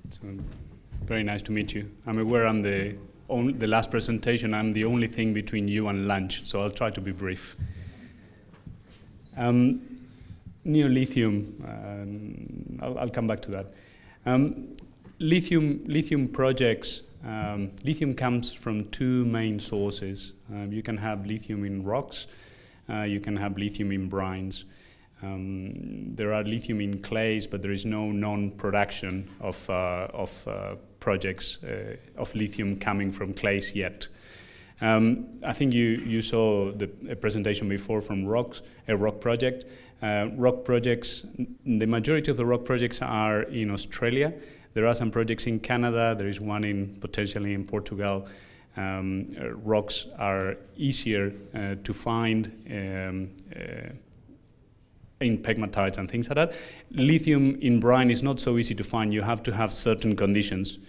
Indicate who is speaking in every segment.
Speaker 1: So, very nice to meet you. I'm aware I'm the last presentation. I'm the only thing between you and lunch, so I'll try to be brief. Neolithium, I'll come back to that. Lithium projects, lithium comes from two main sources. You can have lithium in rocks, you can have lithium in brines. There are lithium in clays, but there is no non-production of projects of lithium coming from clays yet. I think you saw a presentation before from a rock project. Rock projects, the majority of the rock projects are in Australia. There are some projects in Canada. There is one potentially in Portugal. Rocks are easier to find in pegmatites and things like that. Lithium in brine is not so easy to find. You have to have certain conditions.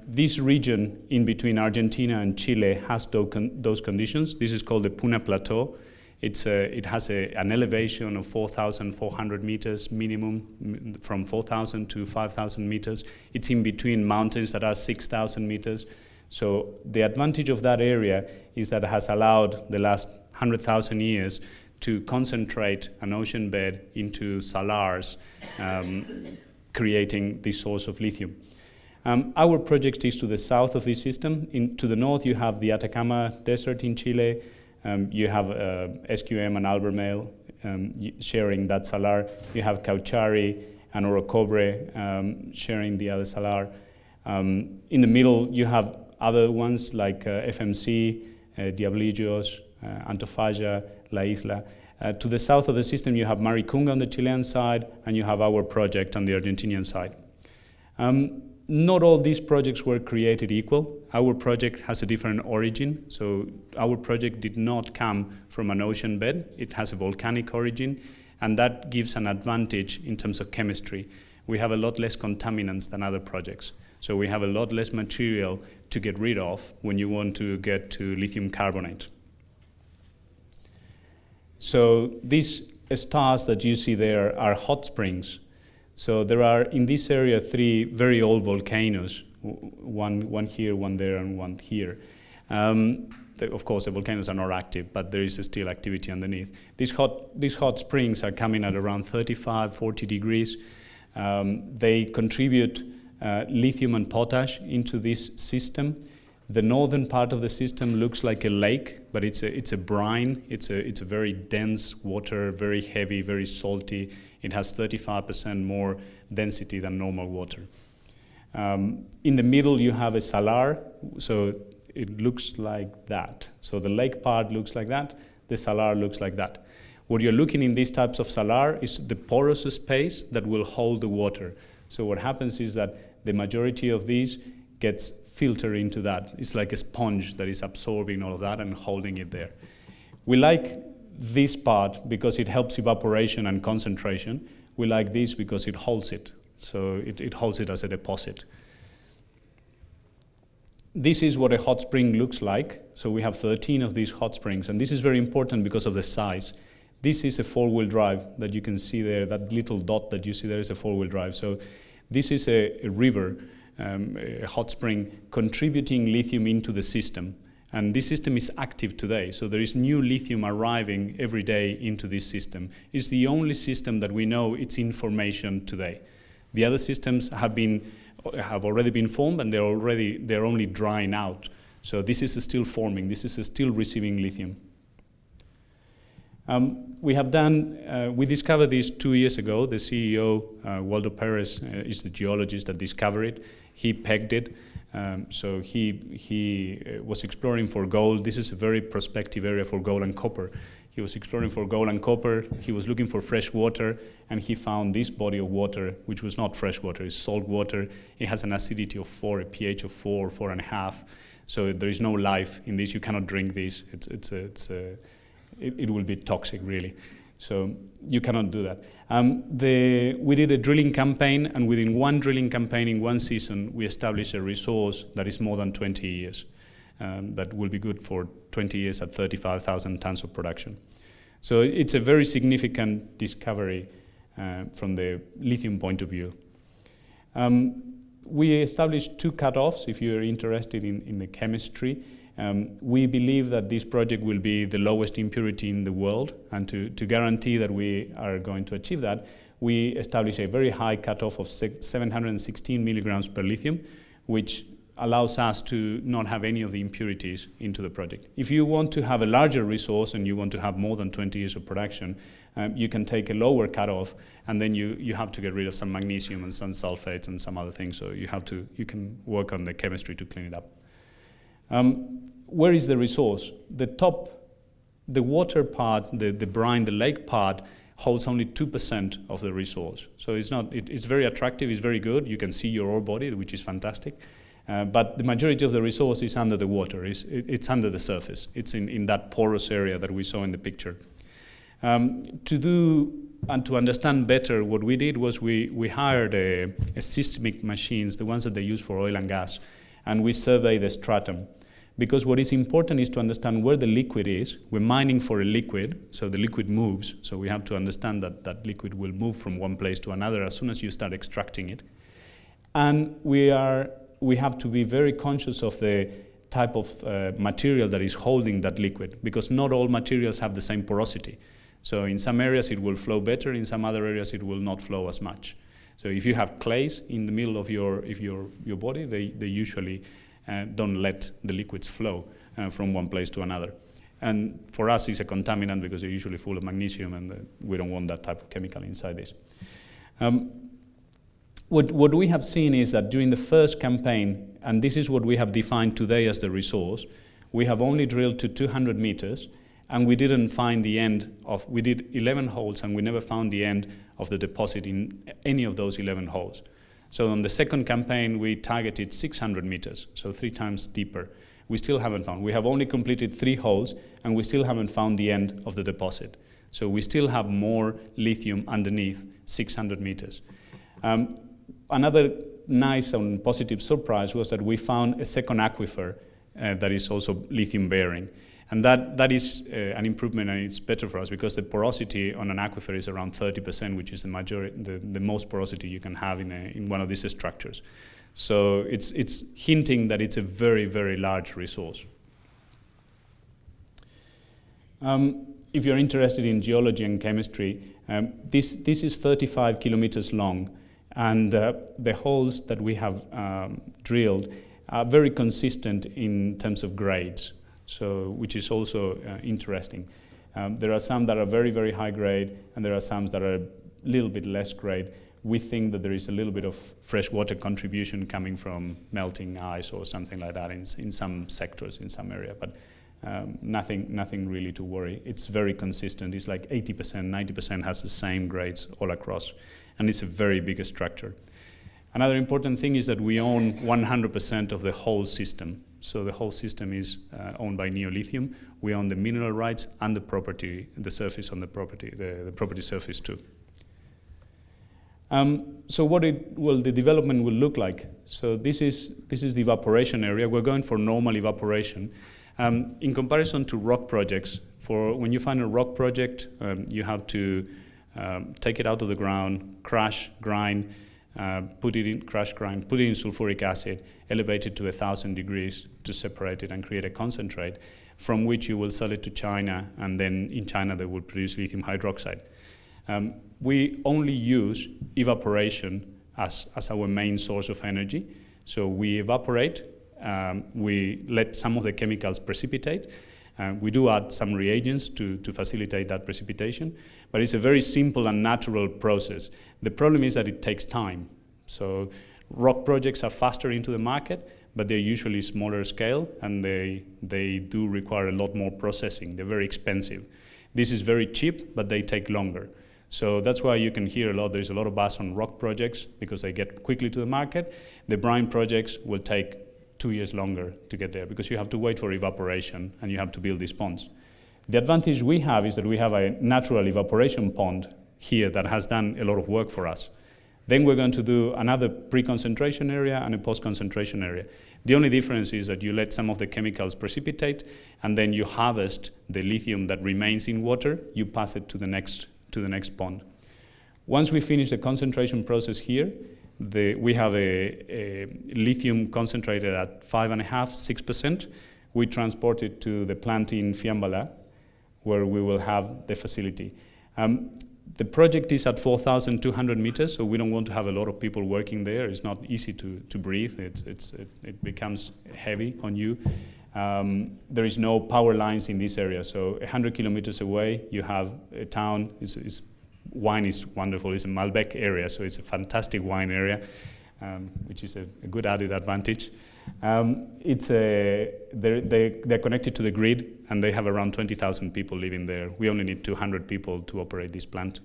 Speaker 1: This region in between Argentina and Chile has those conditions. This is called the Puna Plateau. It has an elevation of 4,400 meters minimum, from 4,000 to 5,000 meters. It's in between mountains that are 6,000 meters. So the advantage of that area is that it has allowed the last 100,000 years to concentrate an ocean bed into salars, creating this source of lithium. Our project is to the south of this system. To the north, you have the Atacama Desert in Chile. You have SQM and Albermale sharing that salar. You have Cauchari and Orocobre sharing the other salar. In the middle, you have other ones like FMC, Diablillos, Antofalla, La Isla. To the south of the system, you have Maricunga on the Chilean side, and you have our project on the Argentinian side. Not all these projects were created equal. Our project has a different origin. So our project did not come from an ocean bed. It has a volcanic origin, and that gives an advantage in terms of chemistry. We have a lot less contaminants than other projects. So we have a lot less material to get rid of when you want to get to lithium carbonate. So these stars that you see there are hot springs. So there are, in this area, 3 very old volcanoes, one here, one there, and one here. Of course, the volcanoes are not active, but there is still activity underneath. These hot springs are coming at around 35, 40 degrees. They contribute lithium and potash into this system. The northern part of the system looks like a lake, but it's a brine. It's a very dense water, very heavy, very salty. It has 35% more density than normal water. In the middle, you have a salar, so it looks like that. So the lake part looks like that. The salar looks like that. What you're looking in these types of salar is the porous space that will hold the water. So what happens is that the majority of these gets filtered into that. It's like a sponge that is absorbing all of that and holding it there. We like this part because it helps evaporation and concentration. We like this because it holds it. So it holds it as a deposit. This is what a hot spring looks like. So we have 13 of these hot springs, and this is very important because of the size. This is a 4-wheel drive that you can see there. That little dot that you see there is a 4-wheel drive. So this is a river, a hot spring, contributing lithium into the system. And this system is active today, so there is new lithium arriving every day into this system. It's the only system that we know it's in formation today. The other systems have already been formed, and they're only drying out. So this is still forming. This is still receiving lithium. We discovered this 2 years ago. The CEO, Waldo Perez, is the geologist that discovered it. He pegged it. So he was exploring for gold. This is a very prospective area for gold and copper. He was exploring for gold and copper. He was looking for fresh water, and he found this body of water, which was not fresh water, it's salt water. It has an acidity of 4, a pH of 4, 4.5. So there is no life in this. You cannot drink this. It will be toxic, really. So you cannot do that. We did a drilling campaign, and within one drilling campaign in one season, we established a resource that is more than 20 years. That will be good for 20 years at 35,000 tons of production. So it's a very significant discovery from the lithium point of view. We established 2 cutoffs if you're interested in the chemistry. We believe that this project will be the lowest impurity in the world, and to guarantee that we are going to achieve that, we established a very high cutoff of 716 milligrams per lithium, which allows us to not have any of the impurities into the project. If you want to have a larger resource and you want to have more than 20 years of production, you can take a lower cutoff, and then you have to get rid of some magnesium and some sulfates and some other things, so you can work on the chemistry to clean it up. Where is the resource? The water part, the brine, the lake part, holds only 2% of the resource. So it's very attractive, it's very good. You can see your ore body, which is fantastic. But the majority of the resource is under the water, it's under the surface. It's in that porous area that we saw in the picture. To do and to understand better, what we did was we hired a seismic machines, the ones that they use for oil and gas, and we surveyed the stratum. Because what is important is to understand where the liquid is. We're mining for a liquid, so the liquid moves. So we have to understand that that liquid will move from one place to another as soon as you start extracting it. And we have to be very conscious of the type of material that is holding that liquid, because not all materials have the same porosity. So in some areas it will flow better, in some other areas it will not flow as much. So if you have clays in the middle of your body, they usually don't let the liquids flow from one place to another. And for us, it's a contaminant because they're usually full of magnesium, and we don't want that type of chemical inside this. What we have seen is that during the first campaign, and this is what we have defined today as the resource, we have only drilled to 200 meters, and we didn't find the end of, we did 11 holes, and we never found the end of the deposit in any of those 11 holes. So on the second campaign, we targeted 600 meters, so 3 times deeper. We still haven't found. We have only completed 3 holes, and we still haven't found the end of the deposit. So we still have more lithium underneath 600 meters. Another nice and positive surprise was that we found a second aquifer that is also lithium bearing. And that is an improvement, and it's better for us because the porosity on an aquifer is around 30%, which is the most porosity you can have in one of these structures. So it's hinting that it's a very, very large resource. If you're interested in geology and chemistry, this is 35 kilometers long, and the holes that we have drilled are very consistent in terms of grades. So, which is also interesting. There are some that are very, very high grade, and there are some that are a little bit less grade. We think that there is a little bit of freshwater contribution coming from melting ice or something like that in some sectors, in some area, but nothing really to worry. It's very consistent. It's like 80%, 90% has the same grades all across, and it's a very big structure. Another important thing is that we own 100% of the whole system. So the whole system is owned by Neolithium. We own the mineral rights and the property, the surface on the property, the property surface too. So the development will look like. So this is the evaporation area. We're going for normal evaporation. In comparison to rock projects, when you find a rock project, you have to take it out of the ground, crush, grind, put it in sulfuric acid, elevate it to 1,000 degrees to separate it and create a concentrate, from which you will sell it to China, and then in China they will produce lithium hydroxide. We only use evaporation as our main source of energy. So we evaporate, we let some of the chemicals precipitate. We do add some reagents to facilitate that precipitation, but it's a very simple and natural process. The problem is that it takes time. So rock projects are faster into the market, but they're usually smaller scale, and they do require a lot more processing. They're very expensive. This is very cheap, but they take longer. So that's why you can hear there's a lot of buzz on rock projects, because they get quickly to the market. The brine projects will take 2 years longer to get there, because you have to wait for evaporation and you have to build these ponds. The advantage we have is that we have a natural evaporation pond here that has done a lot of work for us. Then we're going to do another pre-concentration area and a post-concentration area. The only difference is that you let some of the chemicals precipitate, and then you harvest the lithium that remains in water, you pass it to the next pond. Once we finish the concentration process here, We have a lithium concentrated at 5.5%, 6%. We transport it to the plant in Fiambala, where we will have the facility. The project is at 4,200 meters, so we don't want to have a lot of people working there. It's not easy to breathe. It becomes heavy on you. There is no power lines in this area, so 100 kilometers away, you have a town. Wine is wonderful. It's a Malbec area, so it's a fantastic wine area, which is a good added advantage. They're connected to the grid, and they have around 20,000 people living there. We only need 200 people to operate this plant,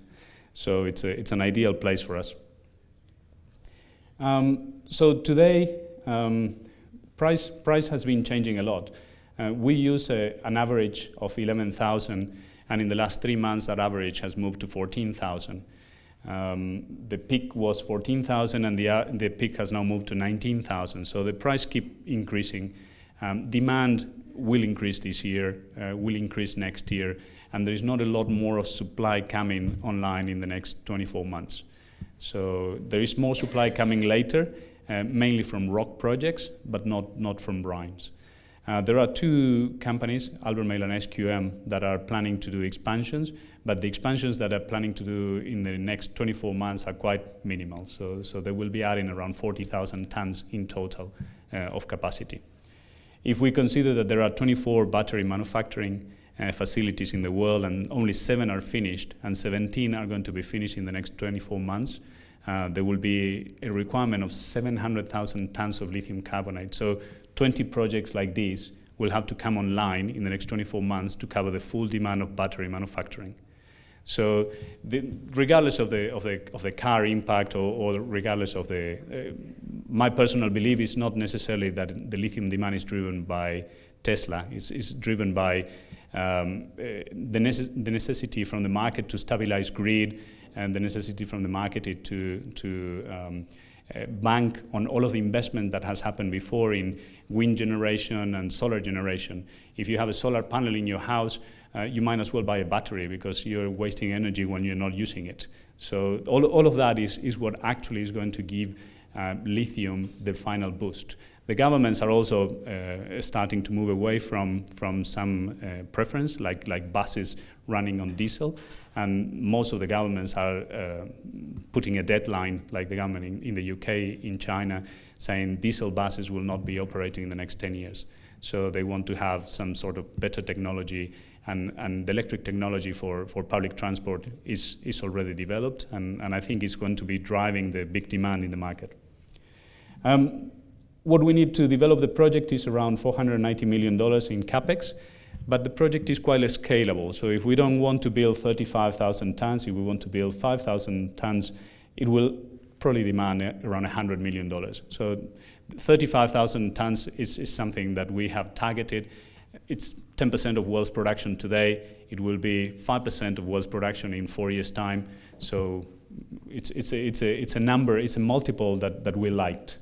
Speaker 1: so it's an ideal place for us. So today, price has been changing a lot. We use an average of 11,000, and in the last 3 months, that average has moved to 14,000. The peak was 14,000, and the peak has now moved to 19,000. So the price keeps increasing. Demand will increase this year, will increase next year, and there is not a lot more of supply coming online in the next 24 months. So there is more supply coming later, mainly from rock projects, but not from brines. There are two companies, Albemarle and SQM, that are planning to do expansions, but the expansions that are planning to do in the next 24 months are quite minimal. So they will be adding around 40,000 tons in total of capacity. If we consider that there are 24 battery manufacturing facilities in the world and only 7 are finished and 17 are going to be finished in the next 24 months, there will be a requirement of 700,000 tons of lithium carbonate. So 20 projects like these will have to come online in the next 24 months to cover the full demand of battery manufacturing. So regardless of the car impact or regardless of my personal belief is not necessarily that the lithium demand is driven by Tesla. It's driven by the necessity from the market to stabilize grid and the necessity from the market to bank on all of the investment that has happened before in wind generation and solar generation. If you have a solar panel in your house, you might as well buy a battery because you're wasting energy when you're not using it. So all of that is what actually is going to give lithium the final boost. The governments are also starting to move away from some preference, like buses running on diesel, and most of the governments are putting a deadline, like the government in the UK, in China, saying diesel buses will not be operating in the next 10 years. So they want to have some sort of better technology, and the electric technology for public transport is already developed, and I think it's going to be driving the big demand in the market. What we need to develop the project is around $490 million in CapEx, but the project is quite scalable. So if we don't want to build 35,000 tons, if we want to build 5,000 tons, it will probably demand around $100 million. So 35,000 tons is something that we have targeted. It's 10% of world's production today. It will be 5% of world's production in 4 years' time. So it's a number, it's a multiple that we liked.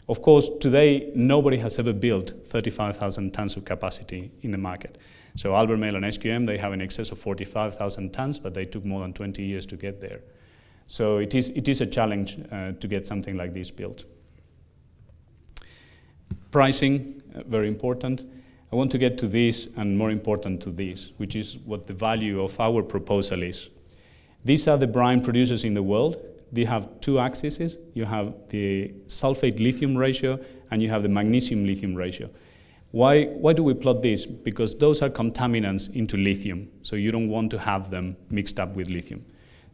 Speaker 1: Of course, today, nobody has ever built 35,000 tons of capacity in the market. So Albemarle and SQM, they have in excess of 45,000 tons, but they took more than 20 years to get there. So it is a challenge to get something like this built. Pricing, very important. I want to get to this, and more important to this, which is what the value of our proposal is. These are the brine producers in the world. They have two axes. You have the sulfate lithium ratio and you have the magnesium lithium ratio. Why do we plot this? Because those are contaminants into lithium, so you don't want to have them mixed up with lithium.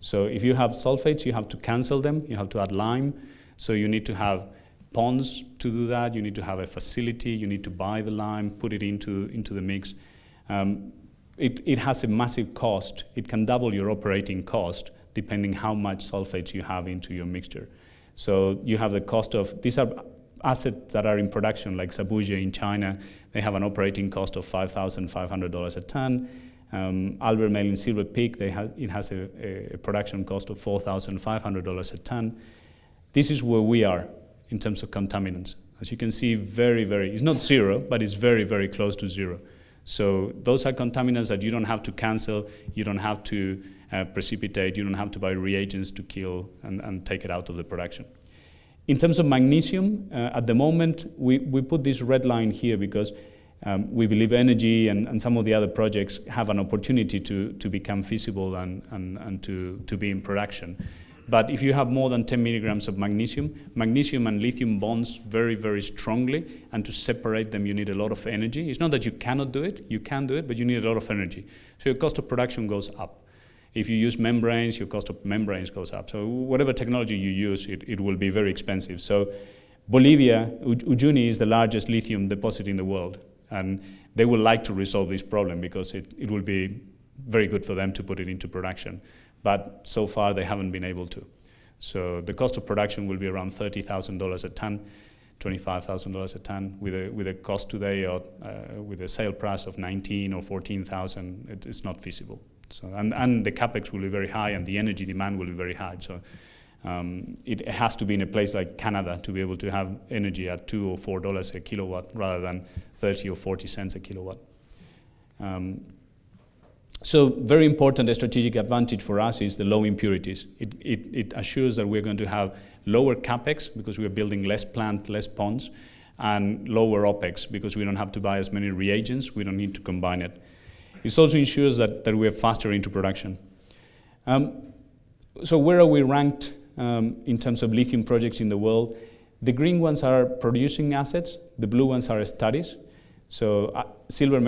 Speaker 1: So if you have sulfates, you have to cancel them, you have to add lime, so you need to have ponds to do that, you need to have a facility, you need to buy the lime, put it into the mix. It has a massive cost. It can double your operating cost depending how much sulfates you have into your mixture. So you have the cost of, these are assets that are in production, like Zabuja in China. They have an operating cost of $5,500 a ton. Albemarle in Silver Peak, it has a production cost of $4,500 a ton. This is where we are in terms of contaminants. As you can see, it's not zero, but it's very, very close to zero. So those are contaminants that you don't have to cancel, you don't have to precipitate, you don't have to buy reagents to kill and take it out of the production. In terms of magnesium, at the moment, we put this red line here because we believe energy and some of the other projects have an opportunity to become feasible and to be in production. But if you have more than 10 milligrams of magnesium and lithium bonds very, very strongly, and to separate them you need a lot of energy. It's not that you cannot do it, you can do it, but you need a lot of energy. So your cost of production goes up. If you use membranes, your cost of membranes goes up. So whatever technology you use, it will be very expensive. So Bolivia, Uyuni is the largest lithium deposit in the world. And they would like to resolve this problem because it will be very good for them to put it into production. But so far they haven't been able to. So the cost of production will be around $30,000 a ton, $25,000 a ton, with a cost today of, with a sale price of 19 or 14,000. It's not feasible. So and the capex will be very high, and the energy demand will be very high. So it has to be in a place like Canada to be able to have energy at $2 or $4 a kilowatt rather than 30 or 40 cents a kilowatt. So very important strategic advantage for us is the low impurities. It assures that we're going to have lower capex because we're building less plant, less ponds, and lower OPEX because we don't have to buy as many reagents, we don't need to combine it. It also ensures that we're faster into production. So where are we ranked in terms of lithium projects in the world? The green ones are producing assets, the blue ones are studies. So SQM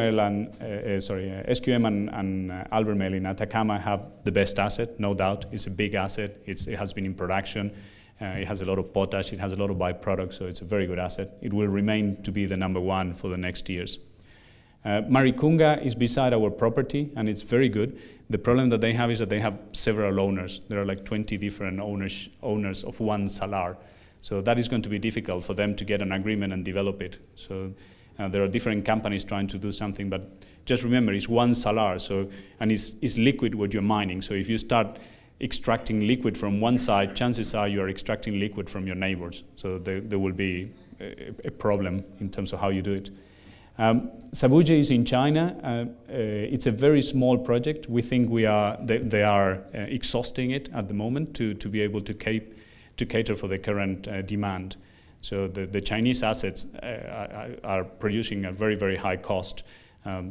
Speaker 1: and Albemarle in Atacama have the best asset, no doubt. It's a big asset. It has been in production. It has a lot of potash. It has a lot of byproducts, so it's a very good asset. It will remain to be the #1 for the next years. Maricunga is beside our property, and it's very good. The problem that they have is that they have several owners. There are like 20 different owners of one salar. So that is going to be difficult for them to get an agreement and develop it. So there are different companies trying to do something, but just remember, it's one salar, and it's liquid what you're mining. So if you start extracting liquid from one side, chances are you are extracting liquid from your neighbors. So there will be a problem in terms of how you do it. Sabuja is in China. It's a very small project. We think they are exhausting it at the moment to be able to cater for the current demand. So the Chinese assets are producing at very, very high cost.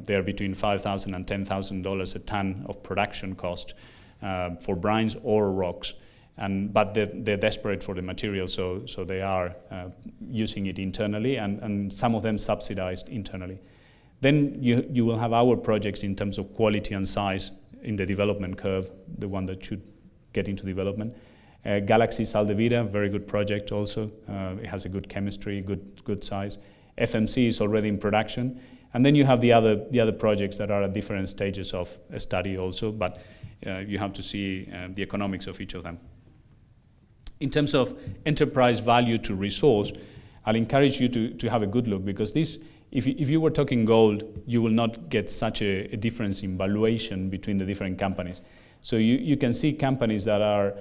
Speaker 1: They are between $5,000 and $10,000 a ton of production cost for brines or rocks. But they're desperate for the material, so they are using it internally, and some of them subsidized internally. Then you will have our projects in terms of quality and size in the development curve, the one that should get into development. Galaxy Sal de Vida, very good project also. It has a good chemistry, good size. FMC is already in production. And then you have the other projects that are at different stages of a study also, but you have to see the economics of each of them. In terms of enterprise value to resource, I'll encourage you to have a good look, because this, if you were talking gold, you will not get such a difference in valuation between the different companies. So you can see companies that are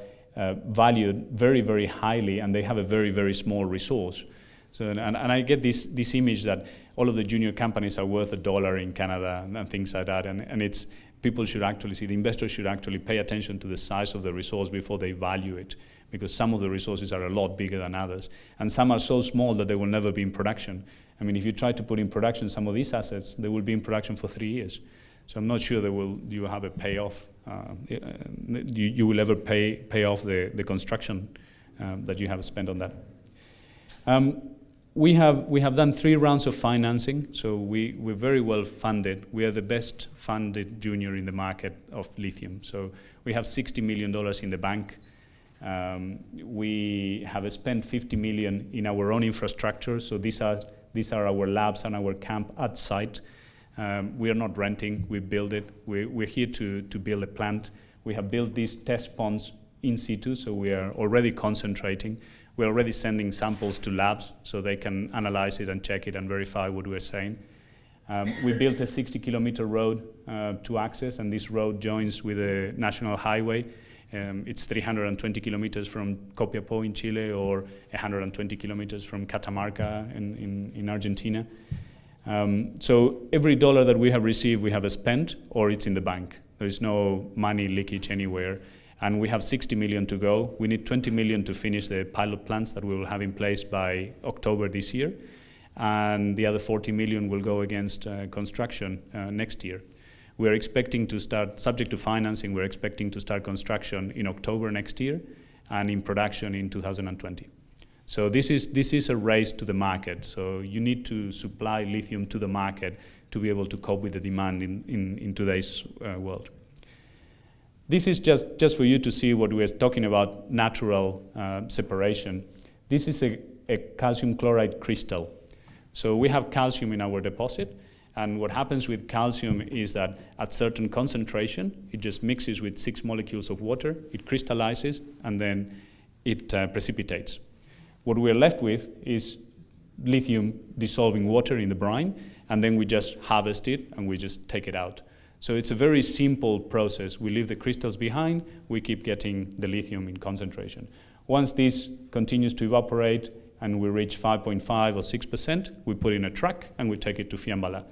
Speaker 1: valued very, very highly, and they have a very, very small resource. So, and I get this image that all of the junior companies are worth $1 in Canada and things like that, and it's, people should actually see, the investors should actually pay attention to the size of the resource before they value it, because some of the resources are a lot bigger than others, and some are so small that they will never be in production. I mean, if you try to put in production some of these assets, they will be in production for 3 years. So I'm not sure you will have a payoff. You will ever pay off the construction that you have spent on that. We have done 3 rounds of financing, so we're very well funded. We are the best funded junior in the market of lithium. So we have $60 million in the bank. We have spent $50 million in our own infrastructure. So these are our labs and our camp at site. We are not renting, we build it. We're here to build a plant. We have built these test ponds in situ, so we are already concentrating. We're already sending samples to labs so they can analyze it and check it and verify what we're saying. We built a 60-kilometer road to access, and this road joins with a national highway. It's 320 kilometers from Copiapó in Chile, or 120 kilometers from Catamarca in Argentina. So every dollar that we have received, we have spent, or it's in the bank. There is no money leakage anywhere. And we have 60 million to go. We need 20 million to finish the pilot plants that we will have in place by October this year. And the other 40 million will go against construction next year. We are expecting to start, subject to financing, we're expecting to start construction in October next year and in production in 2020. So this is a race to the market. So you need to supply lithium to the market to be able to cope with the demand in today's world. This is just for you to see what we're talking about, natural separation. This is a calcium chloride crystal. So we have calcium in our deposit, and what happens with calcium is that at certain concentration, it just mixes with 6 molecules of water, it crystallizes, and then it precipitates. What we're left with is lithium dissolving water in the brine, and then we just harvest it and we just take it out. So it's a very simple process. We leave the crystals behind, we keep getting the lithium in concentration. Once this continues to evaporate and we reach 5.5 or 6%, we put in a truck and we take it to Fiambala.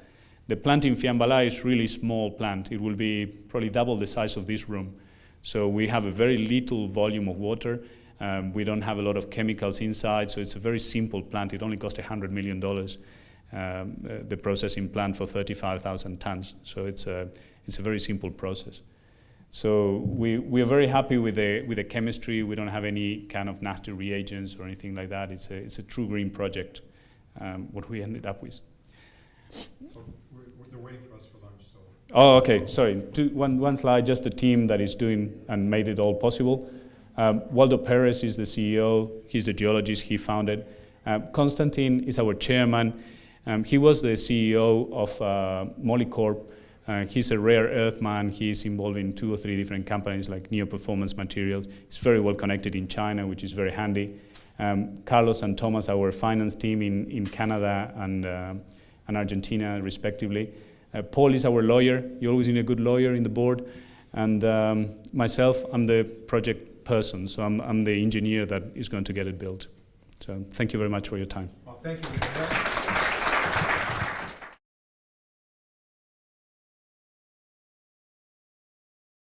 Speaker 1: The plant in Fiambala is really small plant. It will be probably double the size of this room. So we have a very little volume of water. We don't have a lot of chemicals inside, so it's a very simple plant. It only cost $100 million, the processing plant for 35,000 tons. So it's a very simple process. So we are very happy with the chemistry. We don't have any kind of nasty reagents or anything like that. It's a true green project, what we ended up with.
Speaker 2: They're waiting for us for lunch, so.
Speaker 1: Oh, okay, sorry. One slide, just the team that is doing and made it all possible. Waldo Perez is the CEO. He's the geologist. He founded. Konstantin is our chairman. He was the CEO of Molycorp. He's a rare earth man. He's involved in 2 or 3 different companies like Neo Performance Materials. He's very well connected in China, which is very handy. Carlos and Thomas, our finance team in Canada and Argentina, respectively. Paul is our lawyer. You always need a good lawyer in the board. And myself, I'm the project person, so I'm the engineer that is going to get it built. So thank you very much for your time.
Speaker 2: Well, thank you, Gabriel.